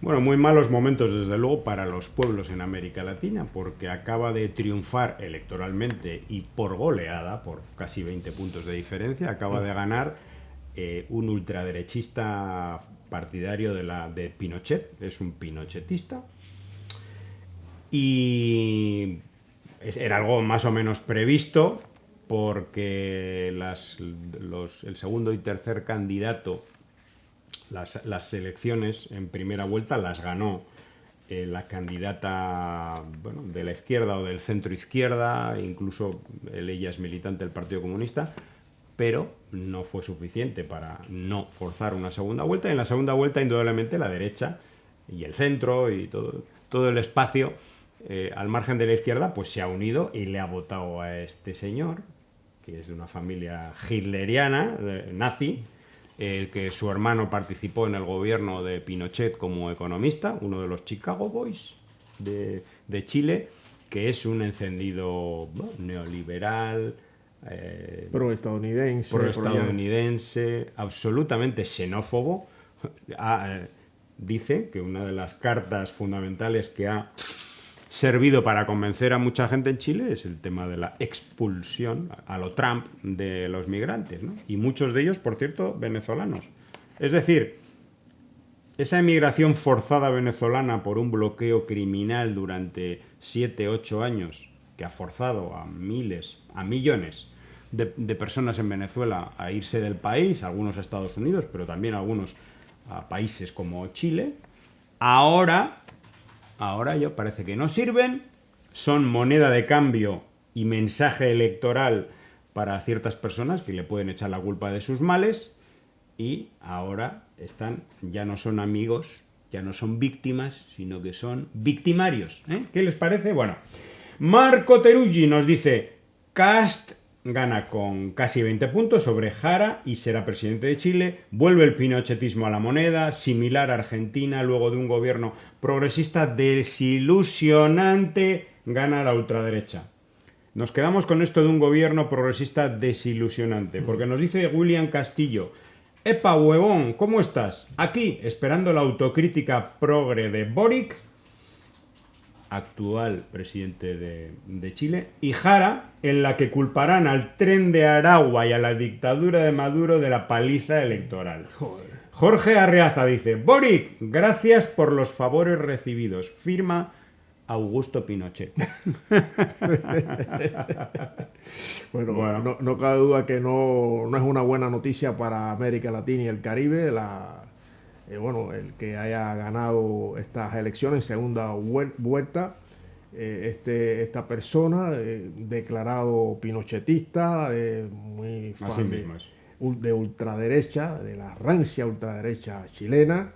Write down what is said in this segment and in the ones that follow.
Bueno, muy malos momentos desde luego para los pueblos en América Latina, porque acaba de triunfar electoralmente y por goleada, por casi 20 puntos de diferencia, acaba de ganar un ultraderechista partidario de Pinochet, es un pinochetista, y era algo más o menos previsto porque el segundo y tercer candidato, las elecciones en primera vuelta las ganó la candidata, bueno, de la izquierda o del centro izquierda, incluso ella es militante del Partido Comunista, pero no fue suficiente para no forzar una segunda vuelta. Y en la segunda vuelta, indudablemente, la derecha y el centro y todo el espacio al margen de la izquierda, pues se ha unido y le ha votado a este señor, que es de una familia hitleriana, nazi, que su hermano participó en el gobierno de Pinochet como economista, uno de los Chicago Boys de Chile, que es un encendido, bueno, neoliberal, Pro-estadounidense, pro-estadounidense, absolutamente xenófobo. Dice que una de las cartas fundamentales que ha servido para convencer a mucha gente en Chile es el tema de la expulsión a lo Trump de los migrantes, ¿no? Y muchos de ellos, por cierto, venezolanos. Es decir, esa emigración forzada venezolana por un bloqueo criminal durante 7, 8 años que ha forzado a miles, a millones de personas en Venezuela a irse del país, algunos a Estados Unidos, pero también algunos a países como Chile, ahora ya parece que no sirven, son moneda de cambio y mensaje electoral para ciertas personas que le pueden echar la culpa de sus males, y ahora ya no son amigos, ya no son víctimas, sino que son victimarios. ¿Qué les parece? Bueno, Marco Teruggi nos dice: Cast gana con casi 20 puntos sobre Jara y será presidente de Chile. Vuelve el pinochetismo a la moneda, similar a Argentina, luego de un gobierno progresista desilusionante, gana la ultraderecha. Nos quedamos con esto de un gobierno progresista desilusionante, porque nos dice William Castillo: Epa, huevón, ¿cómo estás? Aquí, esperando la autocrítica progre de Boric, actual presidente de Chile, y Jara, en la que culparán al tren de Aragua y a la dictadura de Maduro de la paliza electoral. Joder. Jorge Arreaza dice: Boric, gracias por los favores recibidos. Firma Augusto Pinochet. Bueno, no cabe duda que no es una buena noticia para América Latina y el Caribe. El que haya ganado estas elecciones en segunda vuelta, esta persona declarado pinochetista, muy fan de ultraderecha, de la rancia ultraderecha chilena.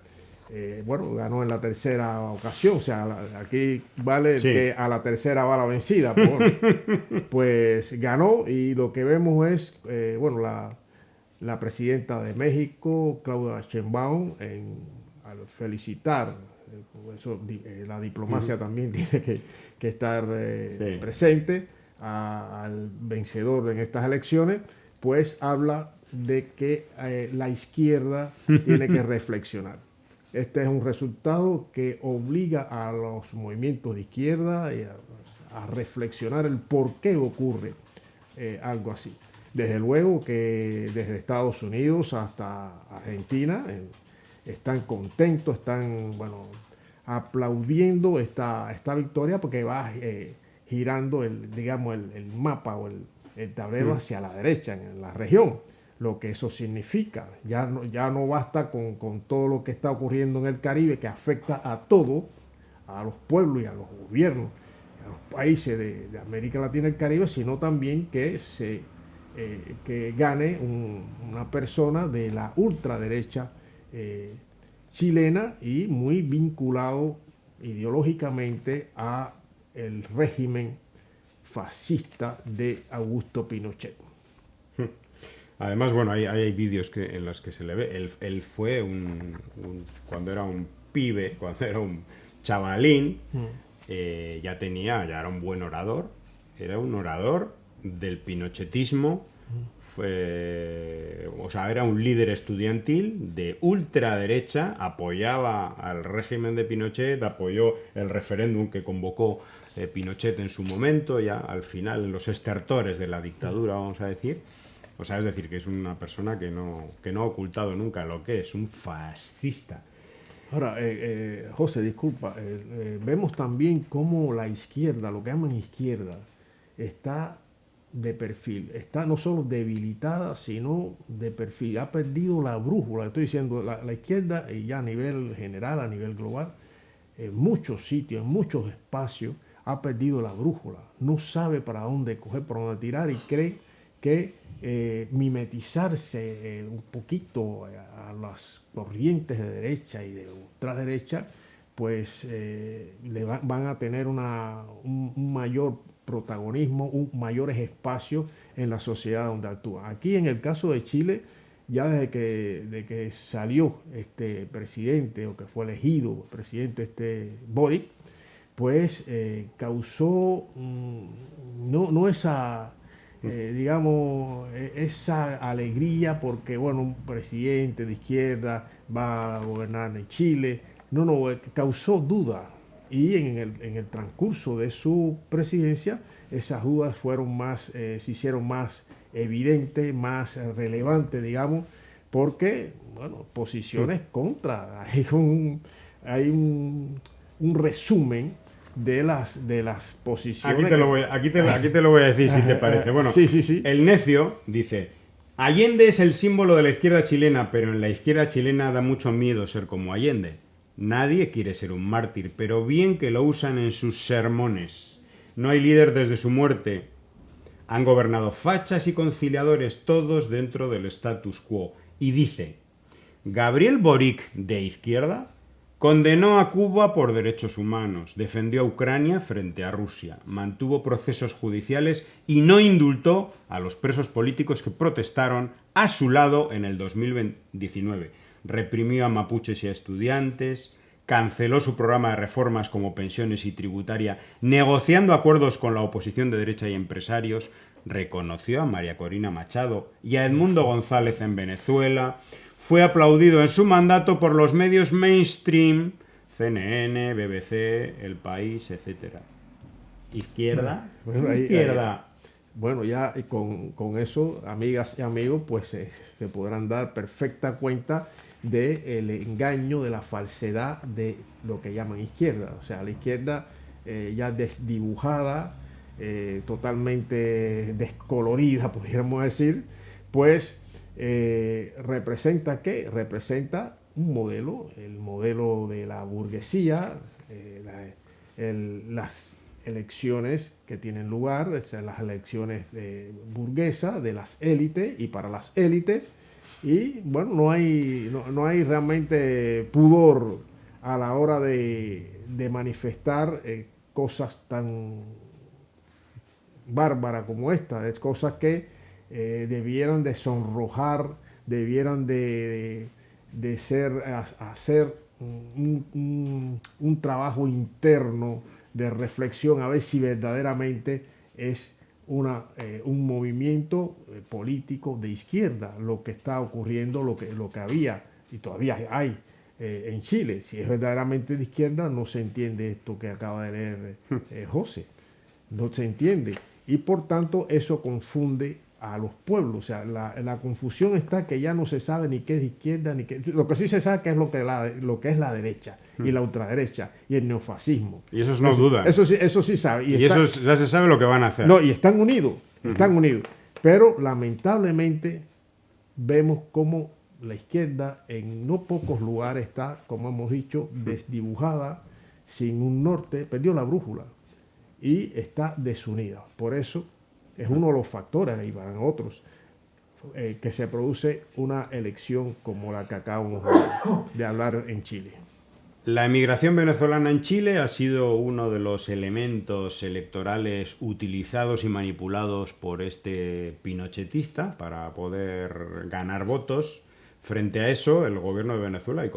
Ganó en la tercera ocasión, o sea, aquí vale sí, que a la tercera va la vencida. Pues ganó, y lo que vemos es, la presidenta de México, Claudia Sheinbaum, al felicitar, la diplomacia también tiene que estar presente al vencedor en estas elecciones, pues habla de que la izquierda tiene que reflexionar. Este es un resultado que obliga a los movimientos de izquierda a reflexionar el por qué ocurre algo así. Desde luego que desde Estados Unidos hasta Argentina están contentos, están aplaudiendo esta victoria, porque va girando el mapa o el tablero hacia la derecha en la región. Lo que eso significa, ya no basta con todo lo que está ocurriendo en el Caribe, que afecta a todo, a los pueblos y a los gobiernos, a los países de América Latina y el Caribe, sino también que gane una persona de la ultraderecha chilena y muy vinculado ideológicamente a el régimen fascista de Augusto Pinochet. Además, bueno, hay vídeos en los que se le ve. Él fue cuando era un pibe, cuando era un chavalín, ya era un buen orador. Era un orador del pinochetismo era un líder estudiantil de ultraderecha, apoyaba al régimen de Pinochet, apoyó el referéndum que convocó Pinochet en su momento, ya al final, en los estertores de la dictadura, vamos a decir. O sea, es decir, que es una persona que no ha ocultado nunca lo que es, un fascista. Ahora, José, disculpa, vemos también cómo la izquierda, lo que llaman izquierda, está de perfil, está no solo debilitada, sino de perfil, ha perdido la brújula. Estoy diciendo, la izquierda, ya a nivel general, a nivel global, en muchos sitios, en muchos espacios, ha perdido la brújula, no sabe para dónde coger, para dónde tirar y cree que mimetizarse un poquito a las corrientes de derecha y de ultraderecha, pues van a tener un mayor protagonismo, mayores espacios en la sociedad donde actúan. Aquí en el caso de Chile, ya de que salió este presidente o que fue elegido presidente Boric, pues causó no esa, digamos, esa alegría porque, bueno, un presidente de izquierda va a gobernar en Chile. No, causó duda. Y en el transcurso de su presidencia, esas dudas se hicieron más evidentes, más relevantes, digamos, porque, bueno, posiciones contra. Hay un resumen de las posiciones. Aquí te lo voy a decir si te parece. Bueno, sí. El Necio dice: Allende es el símbolo de la izquierda chilena, pero en la izquierda chilena da mucho miedo ser como Allende. Nadie quiere ser un mártir, pero bien que lo usan en sus sermones. No hay líder desde su muerte. Han gobernado fachas y conciliadores, todos dentro del status quo. Y dice: Gabriel Boric, de izquierda, condenó a Cuba por derechos humanos, defendió a Ucrania frente a Rusia, mantuvo procesos judiciales y no indultó a los presos políticos que protestaron a su lado en el 2019. Reprimió a mapuches y a estudiantes, canceló su programa de reformas como pensiones y tributaria, negociando acuerdos con la oposición de derecha y empresarios, reconoció a María Corina Machado y a Edmundo González en Venezuela, fue aplaudido en su mandato por los medios mainstream, CNN, BBC, El País, etc. Izquierda, izquierda. Bueno, ya con eso, amigas y amigos, pues se podrán dar perfecta cuenta del engaño, de la falsedad de lo que llaman izquierda. O sea, la izquierda ya desdibujada, totalmente descolorida, pudiéramos decir, pues ¿representa qué? Representa un modelo, el modelo de la burguesía, las elecciones que tienen lugar, o sea, las elecciones burguesas de las élites y para las élites, y bueno, no hay realmente pudor a la hora de manifestar cosas tan bárbaras como esta, es cosas que debieran de sonrojar, debieran de hacer un trabajo interno de reflexión a ver si verdaderamente es un movimiento político de izquierda lo que está ocurriendo, lo que había y todavía hay en Chile. Si es verdaderamente de izquierda, no se entiende esto que acaba de leer José, no se entiende, y por tanto eso confunde a los pueblos. O sea, la confusión está que ya no se sabe ni qué es de izquierda, ni qué. Lo que sí se sabe que es lo que es la derecha y la ultraderecha y el neofascismo. Y eso no duda. Eso sí sabe. Y eso ya se sabe lo que van a hacer. No, y están unidos, unidos. Pero lamentablemente vemos cómo la izquierda en no pocos lugares está, como hemos dicho, desdibujada, sin un norte, perdió la brújula y está desunida. Por eso es uno de los factores, y para otros, que se produce una elección como la que acabamos de hablar en Chile. La emigración venezolana en Chile ha sido uno de los elementos electorales utilizados y manipulados por este pinochetista para poder ganar votos. Frente a eso, el gobierno de Venezuela, y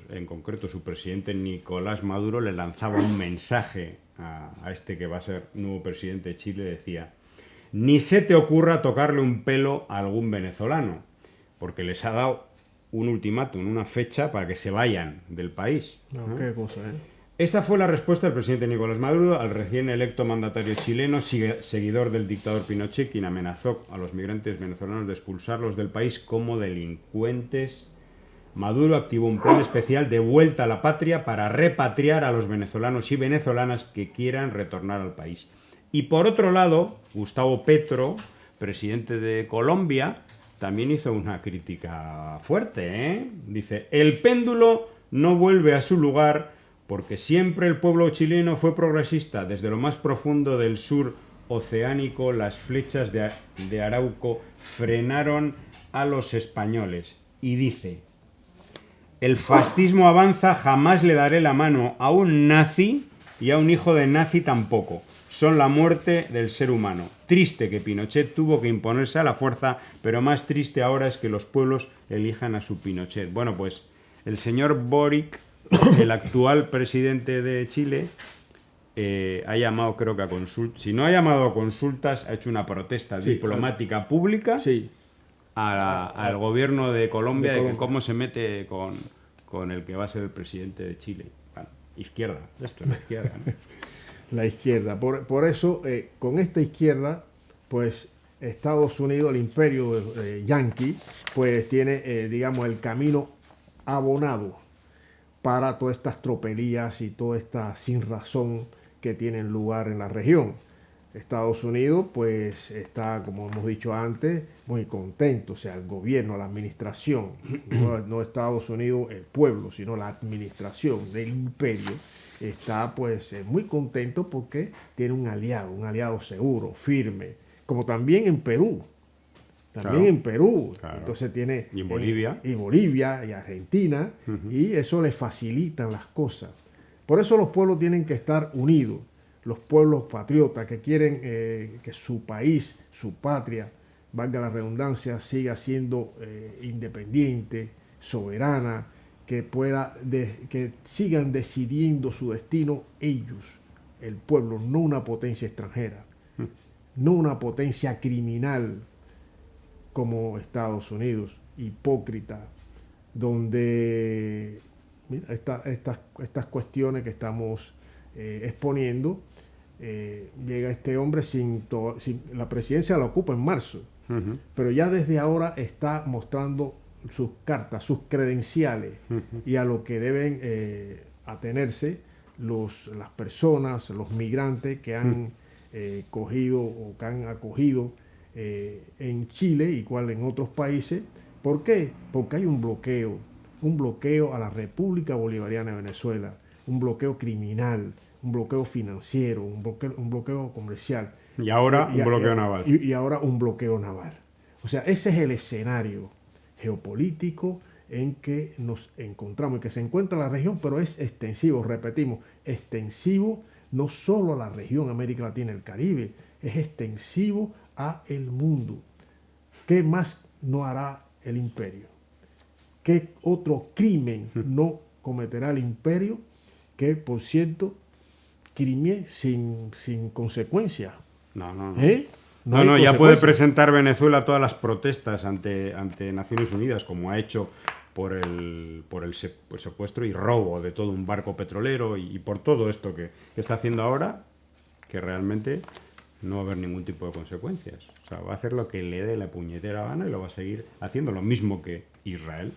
en concreto su presidente Nicolás Maduro, le lanzaba un mensaje a este que va a ser nuevo presidente de Chile. Decía: ni se te ocurra tocarle un pelo a algún venezolano, porque les ha dado un ultimátum, una fecha para que se vayan del país. No, qué cosa, ¿eh? Esta fue la respuesta del presidente Nicolás Maduro al recién electo mandatario chileno, seguidor del dictador Pinochet, quien amenazó a los migrantes venezolanos de expulsarlos del país como delincuentes. Maduro activó un plan especial de vuelta a la patria para repatriar a los venezolanos y venezolanas que quieran retornar al país. Y por otro lado, Gustavo Petro, presidente de Colombia, también hizo una crítica fuerte, ¿eh? Dice, el péndulo no vuelve a su lugar porque siempre el pueblo chileno fue progresista. Desde lo más profundo del sur oceánico, las flechas de Arauco frenaron a los españoles. Y dice, el fascismo avanza, jamás le daré la mano a un nazi y a un hijo de nazi tampoco. Son la muerte del ser humano. Triste que Pinochet tuvo que imponerse a la fuerza, pero más triste ahora es que los pueblos elijan a su Pinochet. Bueno, pues el señor Boric, el actual presidente de Chile, ha llamado, creo que a consultas. Si no ha llamado a consultas, ha hecho una protesta diplomática pública al gobierno de Colombia de que cómo se mete con el que va a ser el presidente de Chile. Bueno, izquierda, esto es la izquierda, ¿no? La izquierda. Por eso, con esta izquierda, pues Estados Unidos, el imperio yanqui, pues tiene, digamos, el camino abonado para todas estas tropelías y toda esta sinrazón que tienen lugar en la región. Estados Unidos, pues está, como hemos dicho antes, muy contento, o sea, el gobierno, la administración, no Estados Unidos, el pueblo, sino la administración del imperio, está pues muy contento porque tiene un aliado seguro, firme, como también en Perú. También en Perú, entonces tiene... Y en Bolivia. Y Bolivia, y Argentina, y eso le facilitan las cosas. Por eso los pueblos tienen que estar unidos, los pueblos patriotas que quieren que su país, su patria, valga la redundancia, siga siendo independiente, soberana, que que sigan decidiendo su destino ellos, el pueblo, no una potencia extranjera, no una potencia criminal, como Estados Unidos, hipócrita, donde mira, estas cuestiones que estamos exponiendo, llega este hombre sin la presidencia la ocupa en marzo, pero ya desde ahora está mostrando sus cartas, sus credenciales y a lo que deben atenerse las personas, los migrantes que han cogido o que han acogido en Chile, igual en otros países. ¿Por qué? Porque hay un bloqueo a la República Bolivariana de Venezuela, un bloqueo criminal, un bloqueo financiero, un bloqueo comercial. Y ahora un bloqueo naval. Y ahora un bloqueo naval. O sea, ese es el escenario geopolítico en que nos encontramos, en que se encuentra la región, pero es extensivo, repetimos, extensivo no solo a la región América Latina y el Caribe, es extensivo a el mundo. ¿Qué más no hará el imperio? ¿Qué otro crimen no cometerá el imperio? Que, por cierto, crimen sin consecuencias. No. ¿Eh? No, ya puede presentar Venezuela todas las protestas ante Naciones Unidas, como ha hecho por el secuestro y robo de todo un barco petrolero y por todo esto que está haciendo ahora, que realmente no va a haber ningún tipo de consecuencias. O sea, va a hacer lo que le dé la puñetera gana y lo va a seguir haciendo, lo mismo que Israel.